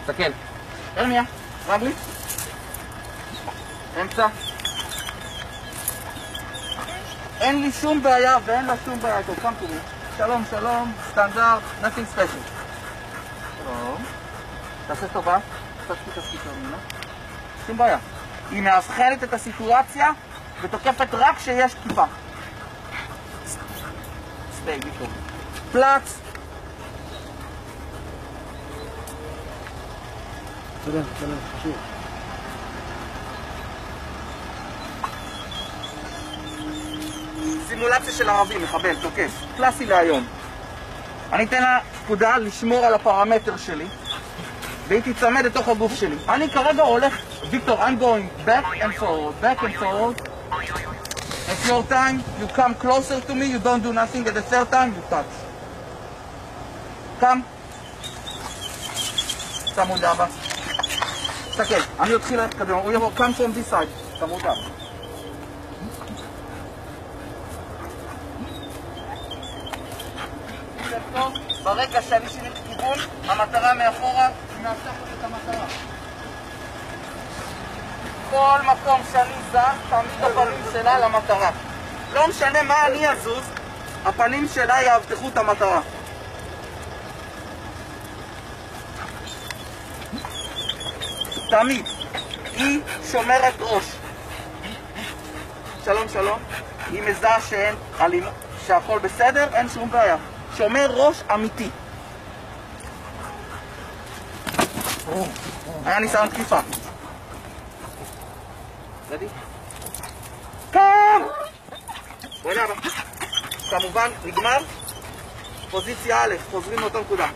תסתכל. הרמיה, רבלי. אמצע. אין לי שום בעיה ואין לה שום בעיה. טוב, come to me. שלום, שלום, סטנדרט, nothing special. שלום. תעשה טובה. תעשי טובה. שום בעיה. היא מאבחנת את הסיטואציה ותוקפת רק כשיש תקיפה. סטייג, בטוב. פלץ. תודה, חשוב. סימולציה של ערבי, מחבל, תוקף. קלאסי להיום. אני אתן לה פקודה לשמור על הפרמטר שלי והיא תצמד לתוך הגוף שלי. אני כרגע הולך, ויקטור, I'm going back and forward. At your time, you come closer to me, you don't do nothing. At the third time, you touch. Come. צמוד אבא. תסתכל, אני אתחיל ללכת קדימה. הוא יבוא, come from this side. צמוד אבא. ברגע שאני שיניתי כיוון, המטרה מאחורה, היא מאפשרת את המטרה. כל מקום שאני זז, תמיד הפנים שלה למטרה. לא משנה מה אני אזוז, הפנים שלה יאבטחו את המטרה. תמיד. היא שומרת ראש. שלום, שלום. היא מזהה שאין אלימות, שהכל בסדר, אין שום בעיה. שומר ראש אמיתי. היה ניסיון תקיפה. רדי? קם! בואי נעבר. כמובן, נגמר. פוזיציה א', חוזרים לאותה נקודה.